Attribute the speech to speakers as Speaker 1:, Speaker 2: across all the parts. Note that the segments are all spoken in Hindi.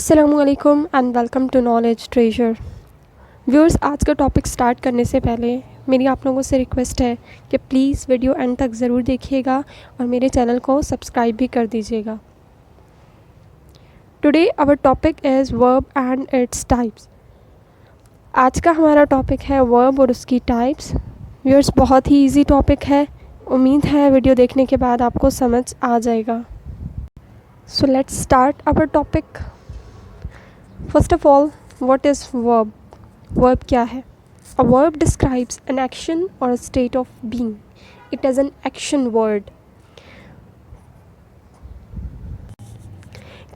Speaker 1: अस्सलामुअलैकुम and welcome to knowledge treasure. Viewers, आज का टॉपिक स्टार्ट करने से पहले मेरी आप लोगों से रिक्वेस्ट है कि प्लीज़ वीडियो एंड तक ज़रूर देखिएगा और मेरे चैनल को सब्सक्राइब भी कर दीजिएगा। Today our topic is verb and its types. आज का हमारा टॉपिक है वर्ब और उसकी टाइप्स। व्यूअर्स, बहुत ही इजी टॉपिक है। उम्मीद है वीडियो देखने के बाद आपको समझ आ जाएगा। So let's start our topic. First of all, what is verb? Verb क्या है? A verb describes an action or a state of being. It is an action word.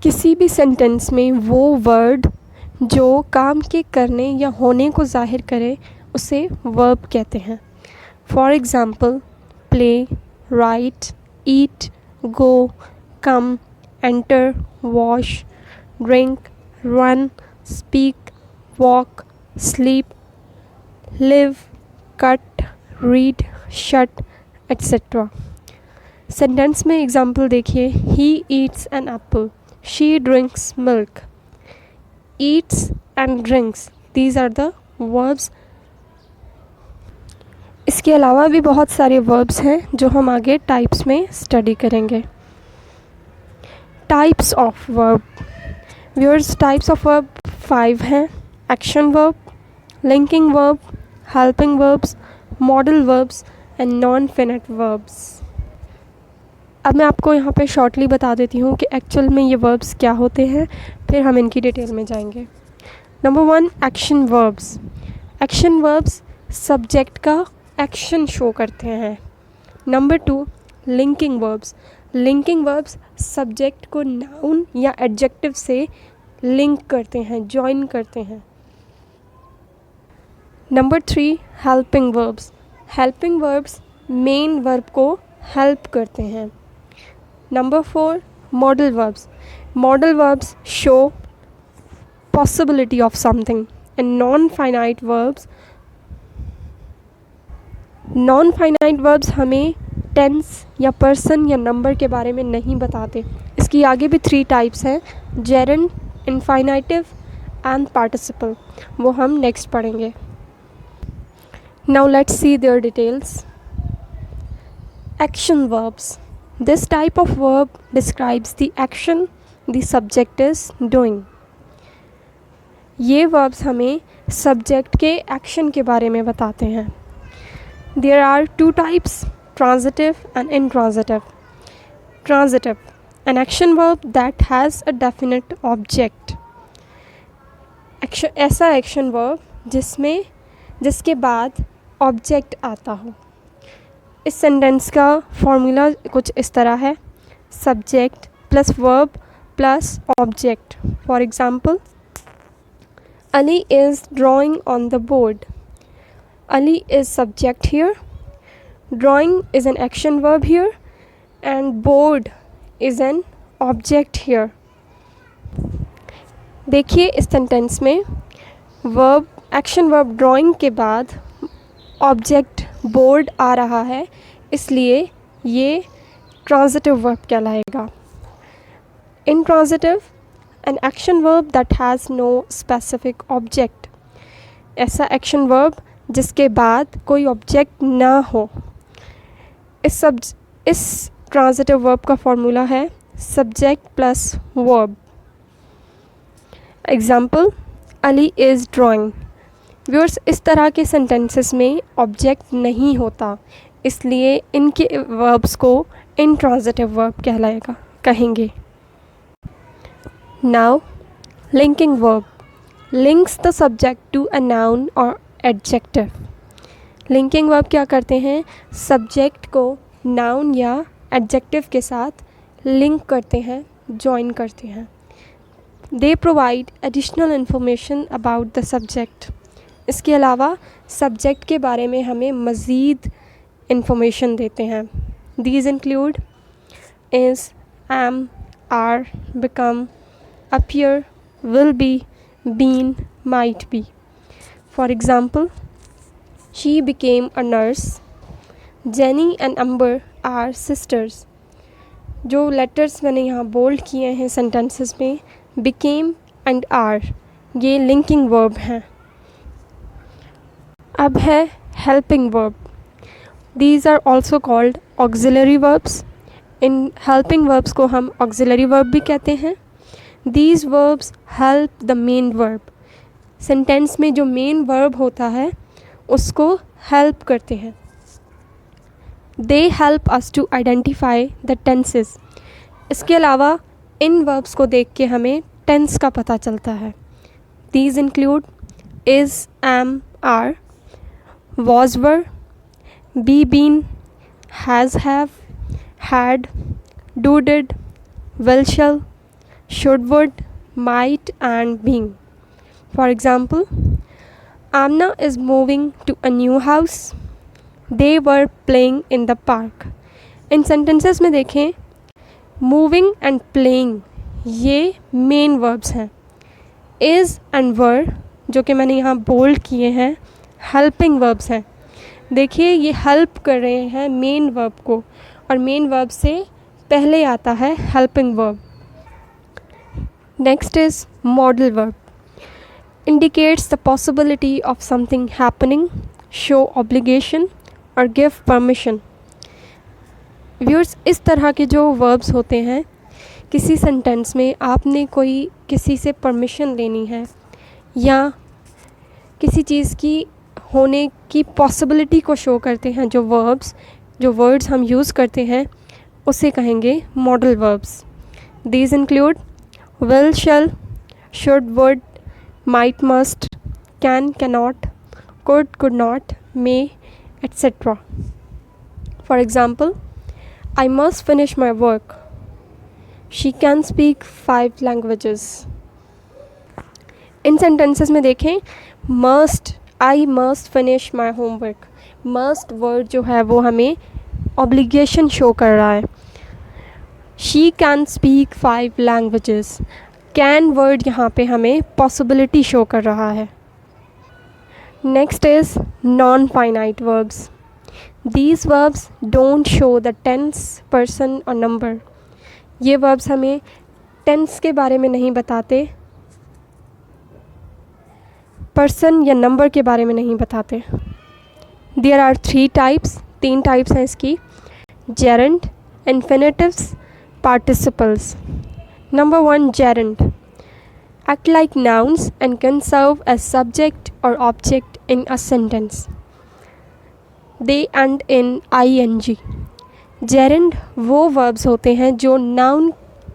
Speaker 1: किसी भी सेंटेंस में वो वर्ड जो काम के करने या होने को जाहिर करे उसे verb कहते हैं। For example, play, right, eat, go, come, enter, wash, drink, run, speak, walk, sleep, live, cut, read, shut, etc. Sentence में एग्जाम्पल देखिए। He eats an apple. She drinks milk. Eats and drinks. These are the verbs. इसके अलावा भी बहुत सारे verbs हैं जो हम आगे टाइप्स में स्टडी करेंगे। Types of verb. Viewers, types of verb 5 हैं। Action verb, linking verb, helping verbs, modal verbs and non finite verbs. अब मैं आपको यहाँ पे शॉर्टली बता देती हूँ कि एक्चुअल में ये वर्ब्स क्या होते हैं, फिर हम इनकी डिटेल में जाएंगे। Number 1, action verbs. Action verbs subject का एक्शन शो करते हैं। Number 2, linking verbs. Linking verbs subject को नाउन या एडजेक्टिव से लिंक करते हैं, जॉइन करते हैं। Number 3, helping verbs. Helping verbs main verb को हेल्प करते हैं। Number 4, modal verbs. Modal verbs show possibility of something. And non finite verbs हमें टेंस या पर्सन या नंबर के बारे में नहीं बताते। इसकी आगे भी 3 टाइप्स हैं, जेरेंड, इनफाइनाइटिव एंड पार्टिसिपल। वो हम नेक्स्ट पढ़ेंगे। Now let's see their details. Action verbs. This type of verb describes the action the subject is doing. ये वर्ब्स हमें सब्जेक्ट के एक्शन के बारे में बताते हैं। There are 2 types, transitive and intransitive. Transitive, an action verb that has a definite object. ऐसा एक्शन वर्ब जिसके बाद ऑब्जेक्ट आता हो। इस सेंटेंस का फॉर्मूला कुछ इस तरह है, subject plus verb plus object. For example, Ali is drawing on the board. Ali is subject here, drawing is an action verb here and board is an object here. देखिए इस सेंटेंस में वर्ब, एक्शन वर्ब ड्राइंग के बाद ऑब्जेक्ट बोर्ड आ रहा है, इसलिए ये ट्रांजिटिव वर्ब कहलाएगा। Intransitive, an action verb that has no specific object. ऐसा एक्शन वर्ब जिसके बाद कोई ऑब्जेक्ट ना हो। इस ट्रांजिटिव वर्ब का फॉर्मूला है subject plus verb. Example, Ali is drawing. Viewers, इस तरह के सेंटेंसेस में ऑब्जेक्ट नहीं होता, इसलिए इनके वर्ब्स को इनट्रांजिटिव वर्ब कहेंगे। Now, linking verb links the subject to a noun और एडजेक्टिव। लिंकिंग वर्ब क्या करते हैं, सब्जेक्ट को नाउन या एडजेक्टिव के साथ लिंक करते हैं, जॉइन करते हैं। They provide additional information about the subject. इसके अलावा सब्जेक्ट के बारे में हमें मज़ीद इन्फॉर्मेशन देते हैं। These include is, am, are, become, appear, will be, been, might be. For example, she became a nurse. Jenny and Amber are sisters. जो लेटर्स मैंने यहाँ बोल्ड किए हैं सेंटेंसेस में, became एंड आर, ये लिंकिंग वर्ब हैं। अब है helping verb. These are also called auxiliary verbs. इन हेल्पिंग वर्ब्स को हम ऑक्सिलरी वर्ब भी कहते हैं। These verbs help the main verb. Sentence में जो मेन वर्ब होता है उसको हेल्प करते हैं। They help us to identify the tenses. इसके अलावा इन वर्ब्स को देख के हमें टेंस का पता चलता है। These include is, am, are, was, were, be, been, has, have, had, do, did, will, shall, should, would, might and being. For example, Amna is moving to a new house. They were playing in the park. In sentences में देखें, moving and playing ये main verbs हैं। is and were जो कि मैंने यहाँ bold किए हैं हेल्पिंग वर्ब्स हैं। देखिए ये हेल्प कर रहे हैं मेन वर्ब को, और मेन वर्ब से पहले आता है helping verb. Next is modal verb. Indicates the possibility of something happening, show obligation और गिव परमिशन। व्यूअर्स, इस तरह के जो वर्ब्स होते हैं, किसी सेंटेंस में आपने कोई किसी से परमिशन लेनी है या किसी चीज़ की होने की पॉसिबिलिटी को शो करते हैं, जो वर्ड्स हम यूज़ करते हैं उसे कहेंगे modal verbs. These include will, shall, should, would, might, must, can, cannot, could, could not, may, etcetera. For example, I must finish my work. She can speak 5 languages. इन सेंटेंसेस में देखें, must, I must finish my homework. Must word जो है वो हमें ऑब्लिगेशन शो कर रहा है। She can speak 5 languages. Can word यहाँ पे हमें पॉसिबिलिटी शो कर रहा है। Next is non finite verbs. These verbs don't show the tense, person और नंबर। ये वर्ब्स हमें टेंस के बारे में नहीं बताते, पर्सन या नंबर के बारे में नहीं बताते। देयर आर 3 टाइप्स, 3 टाइप्स हैं इसकी। Gerund, infinitives, participles. Number 1, gerund. Act like nouns and can serve as subject और object in a sentence. They end in ing। Gerund वो वर्ब्स होते हैं जो नाउन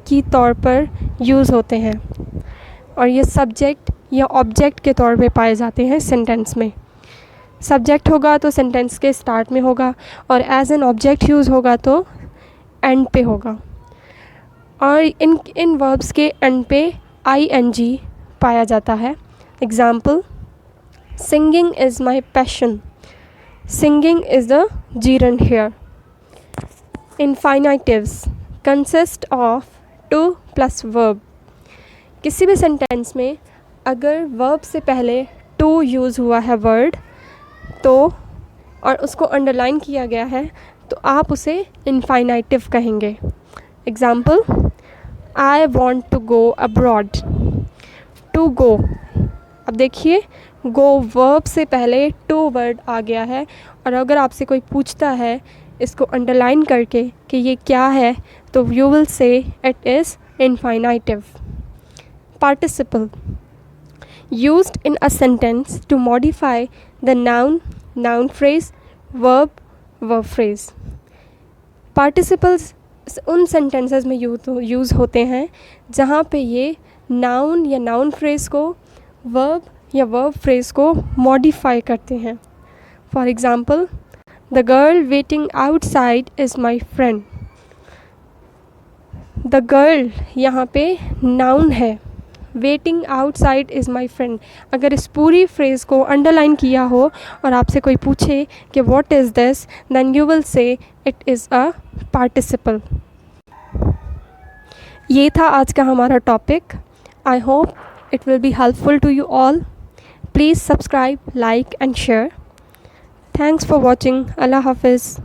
Speaker 1: की तौर पर यूज़ होते हैं और ये सब्जेक्ट या ऑब्जेक्ट के तौर पे पाए जाते हैं सेंटेंस में। सब्जेक्ट होगा तो सेंटेंस के स्टार्ट में होगा और एज एन ऑब्जेक्ट यूज़ होगा तो एंड पे होगा, और इन वर्ब्स के एंड पे ing पाया जाता है। Example, singing is my passion. Singing is the gerund here. Infinitives consist of 2 + verb. किसी भी सेंटेंस में अगर वर्ब से पहले टू यूज़ हुआ है वर्ड तो और उसको अंडरलाइन किया गया है तो आप उसे इनफाइनाइटिव कहेंगे। Example, I want to go abroad. To go, अब देखिए गो वर्ब से पहले टू वर्ड आ गया है, और अगर आपसे कोई पूछता है इसको अंडरलाइन करके कि ये क्या है तो you will say it is infinitive. Participle, used in a sentence to modify the noun, noun phrase, verb, verb phrase. Participles उन sentences में यूज़ होते हैं जहाँ पे ये noun या noun phrase को verb या verb phrase को modify करते हैं। For example, the girl waiting outside is my friend. The girl यहाँ पे noun है, waiting outside is my friend. अगर इस पूरी फ्रेज़ को अंडरलाइन किया हो और आपसे कोई पूछे कि what is this, then you will say it is a participle. ये था आज का हमारा topic. I hope it will be helpful to you all. Please subscribe, like and share. Thanks for watching. अल्लाह हाफिज़।